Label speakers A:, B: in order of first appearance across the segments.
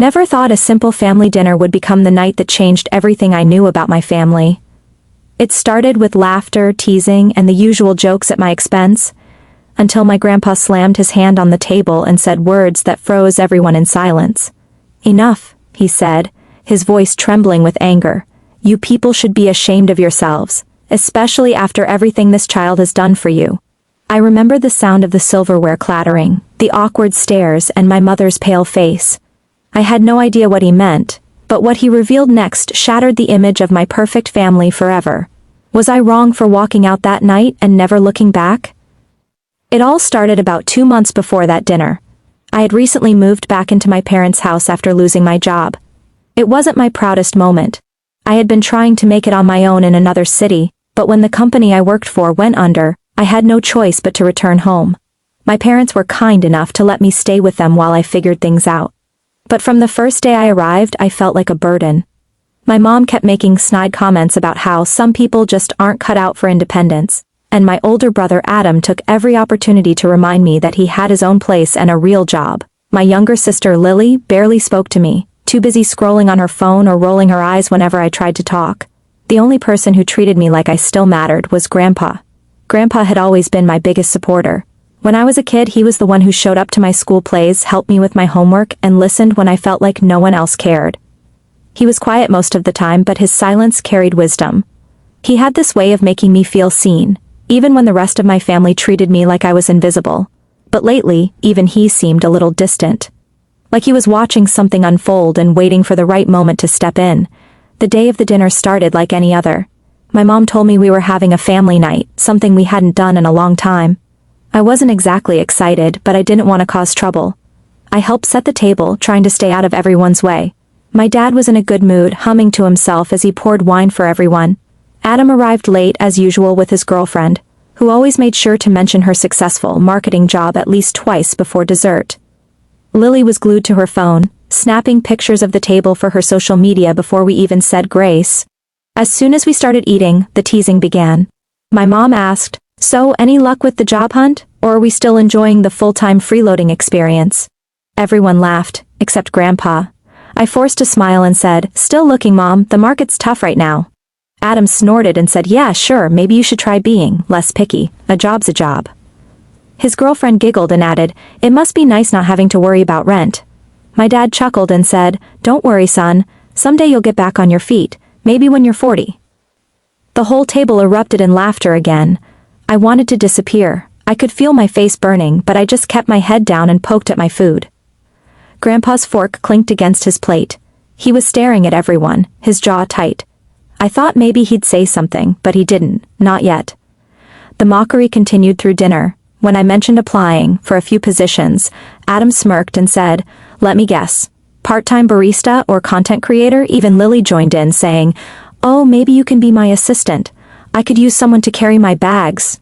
A: Never thought a simple family dinner would become the night that changed everything I knew about my family. It started with laughter, teasing, and the usual jokes at my expense, until my grandpa slammed his hand on the table and said words that froze everyone in silence. "Enough," he said, his voice trembling with anger. "You people should be ashamed of yourselves, especially after everything this child has done for you." I remember the sound of the silverware clattering, the awkward stares, and my mother's pale face. I had no idea what he meant, but what he revealed next shattered the image of my perfect family forever. Was I wrong for walking out that night and never looking back? It all started about 2 months before that dinner. I had recently moved back into my parents' house after losing my job. It wasn't my proudest moment. I had been trying to make it on my own in another city, but when the company I worked for went under, I had no choice but to return home. My parents were kind enough to let me stay with them while I figured things out. But from the first day I arrived, I felt like a burden. My mom kept making snide comments about how some people just aren't cut out for independence, and my older brother Adam took every opportunity to remind me that he had his own place and a real job. My younger sister Lily barely spoke to me, too busy scrolling on her phone or rolling her eyes whenever I tried to talk. The only person who treated me like I still mattered was Grandpa. Grandpa had always been my biggest supporter. When I was a kid, he was the one who showed up to my school plays, helped me with my homework, and listened when I felt like no one else cared. He was quiet most of the time, but his silence carried wisdom. He had this way of making me feel seen, even when the rest of my family treated me like I was invisible. But lately, even he seemed a little distant. Like he was watching something unfold and waiting for the right moment to step in. The day of the dinner started like any other. My mom told me we were having a family night, something we hadn't done in a long time. I wasn't exactly excited, but I didn't want to cause trouble. I helped set the table, trying to stay out of everyone's way. My dad was in a good mood, humming to himself as he poured wine for everyone. Adam arrived late as usual with his girlfriend, who always made sure to mention her successful marketing job at least twice before dessert. Lily was glued to her phone, snapping pictures of the table for her social media before we even said grace. As soon as we started eating, the teasing began. My mom asked, "So, any luck with the job hunt, or are we still enjoying the full-time freeloading experience?" Everyone laughed, except Grandpa. I forced a smile and said, "Still looking, Mom, the market's tough right now." Adam snorted and said, "Yeah, sure, maybe you should try being less picky. A job's a job." His girlfriend giggled and added, "It must be nice not having to worry about rent." My dad chuckled and said, "Don't worry, son, someday you'll get back on your feet, maybe when you're 40. The whole table erupted in laughter again. I wanted to disappear. I could feel my face burning, but I just kept my head down and poked at my food. Grandpa's fork clinked against his plate. He was staring at everyone, his jaw tight. I thought maybe he'd say something, but he didn't, not yet. The mockery continued through dinner. When I mentioned applying for a few positions, Adam smirked and said, "Let me guess. Part-time barista or content creator?" Even Lily joined in, saying, "Oh, maybe you can be my assistant. I could use someone to carry my bags."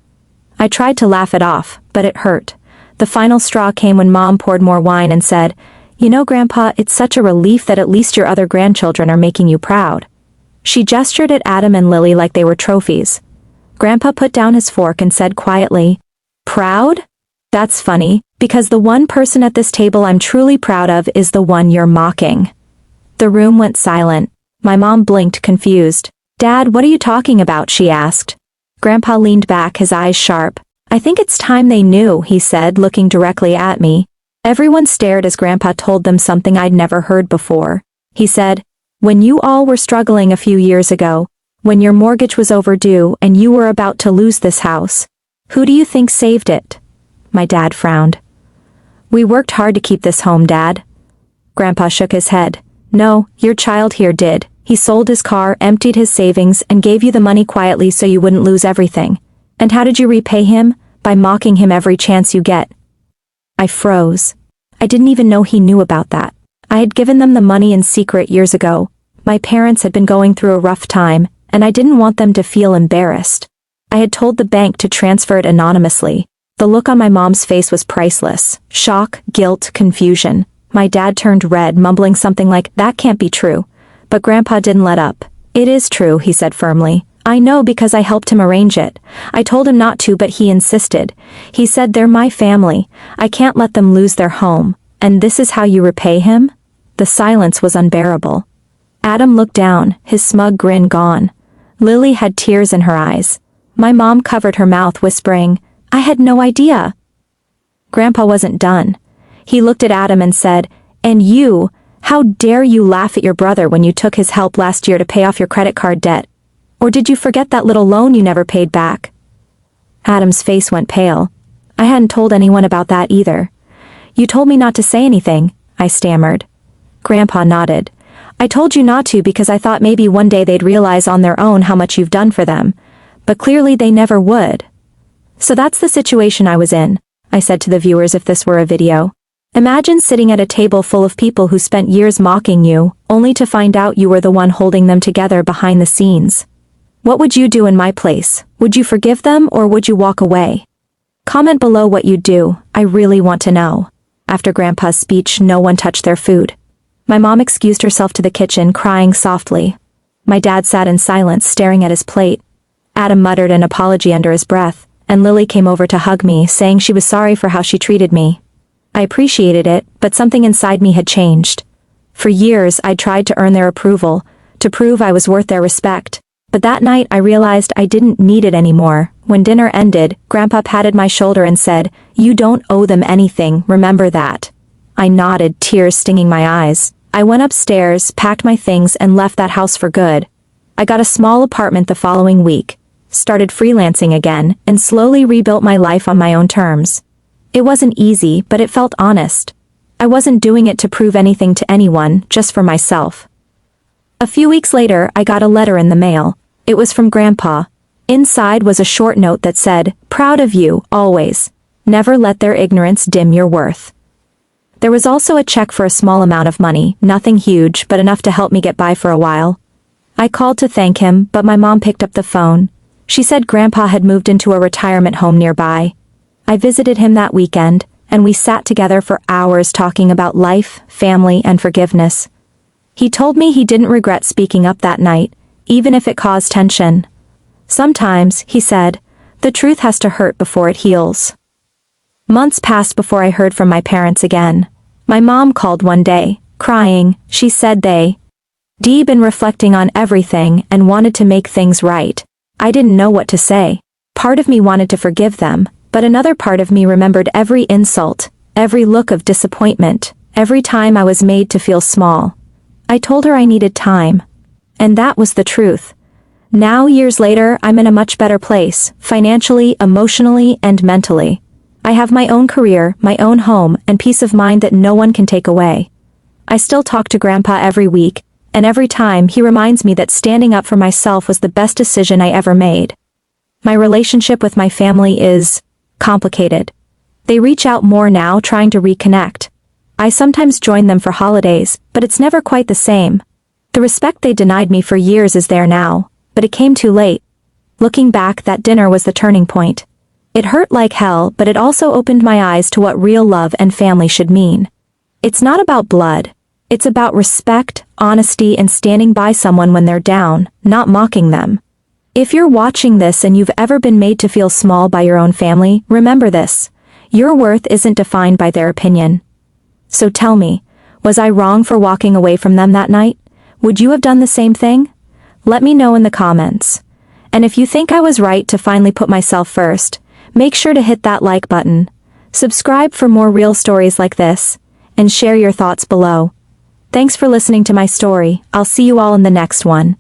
A: I tried to laugh it off, but it hurt. The final straw came when Mom poured more wine and said, "You know, Grandpa, it's such a relief that at least your other grandchildren are making you proud." She gestured at Adam and Lily like they were trophies. Grandpa put down his fork and said quietly, "Proud? That's funny, because the one person at this table I'm truly proud of is the one you're mocking." The room went silent. My mom blinked, confused. "Dad, what are you talking about?" she asked. Grandpa leaned back, his eyes sharp. "I think it's time they knew," he said, looking directly at me. Everyone stared as Grandpa told them something I'd never heard before. He said, "When you all were struggling a few years ago, when your mortgage was overdue and you were about to lose this house, who do you think saved it?" My dad frowned. "We worked hard to keep this home, Dad." Grandpa shook his head. "No, your child here did. He sold his car, emptied his savings, and gave you the money quietly so you wouldn't lose everything. And how did you repay him? By mocking him every chance you get." I froze. I didn't even know he knew about that. I had given them the money in secret years ago. My parents had been going through a rough time, and I didn't want them to feel embarrassed. I had told the bank to transfer it anonymously. The look on my mom's face was priceless. Shock, guilt, confusion. My dad turned red, mumbling something like, "That can't be true." But Grandpa didn't let up. "It is true," he said firmly. "I know because I helped him arrange it. I told him not to, but he insisted. He said, 'They're my family. I can't let them lose their home. And this is how you repay him?'" The silence was unbearable. Adam looked down, his smug grin gone. Lily had tears in her eyes. My mom covered her mouth, whispering, "I had no idea." Grandpa wasn't done. He looked at Adam and said, "And you, how dare you laugh at your brother when you took his help last year to pay off your credit card debt? Or did you forget that little loan you never paid back?" Adam's face went pale. "I hadn't told anyone about that either." "You told me not to say anything," I stammered. Grandpa nodded. "I told you not to because I thought maybe one day they'd realize on their own how much you've done for them. But clearly they never would." "So that's the situation I was in," I said to the viewers if this were a video. "Imagine sitting at a table full of people who spent years mocking you, only to find out you were the one holding them together behind the scenes. What would you do in my place? Would you forgive them or would you walk away? Comment below what you'd do, I really want to know." After Grandpa's speech, no one touched their food. My mom excused herself to the kitchen, crying softly. My dad sat in silence, staring at his plate. Adam muttered an apology under his breath, and Lily came over to hug me, saying she was sorry for how she treated me. I appreciated it, but something inside me had changed. For years, I'd tried to earn their approval, to prove I was worth their respect. But that night I realized I didn't need it anymore. When dinner ended, Grandpa patted my shoulder and said, "You don't owe them anything, remember that." I nodded, tears stinging my eyes. I went upstairs, packed my things, and left that house for good. I got a small apartment the following week, started freelancing again, and slowly rebuilt my life on my own terms. It wasn't easy, but it felt honest. I wasn't doing it to prove anything to anyone, just for myself. A few weeks later, I got a letter in the mail. It was from Grandpa. Inside was a short note that said, "Proud of you, always. Never let their ignorance dim your worth." There was also a check for a small amount of money, nothing huge, but enough to help me get by for a while. I called to thank him, but my mom picked up the phone. She said Grandpa had moved into a retirement home nearby. I visited him that weekend, and we sat together for hours talking about life, family, and forgiveness. He told me he didn't regret speaking up that night, even if it caused tension. Sometimes, he said, the truth has to hurt before it heals. Months passed before I heard from my parents again. My mom called one day, crying. She said they'd been reflecting on everything and wanted to make things right. I didn't know what to say. Part of me wanted to forgive them, but another part of me remembered every insult, every look of disappointment, every time I was made to feel small. I told her I needed time. And that was the truth. Now, years later, I'm in a much better place, financially, emotionally, and mentally. I have my own career, my own home, and peace of mind that no one can take away. I still talk to Grandpa every week, and every time he reminds me that standing up for myself was the best decision I ever made. My relationship with my family is complicated. They reach out more now, trying to reconnect. I sometimes join them for holidays, but it's never quite the same. The respect they denied me for years is there now, but it came too late. Looking back, that dinner was the turning point. It hurt like hell, but it also opened my eyes to what real love and family should mean. It's not about blood. It's about respect, honesty, and standing by someone when they're down, not mocking them. If you're watching this and you've ever been made to feel small by your own family, remember this. Your worth isn't defined by their opinion. So tell me, was I wrong for walking away from them that night? Would you have done the same thing? Let me know in the comments. And if you think I was right to finally put myself first, make sure to hit that like button, subscribe for more real stories like this, and share your thoughts below. Thanks for listening to my story. I'll see you all in the next one.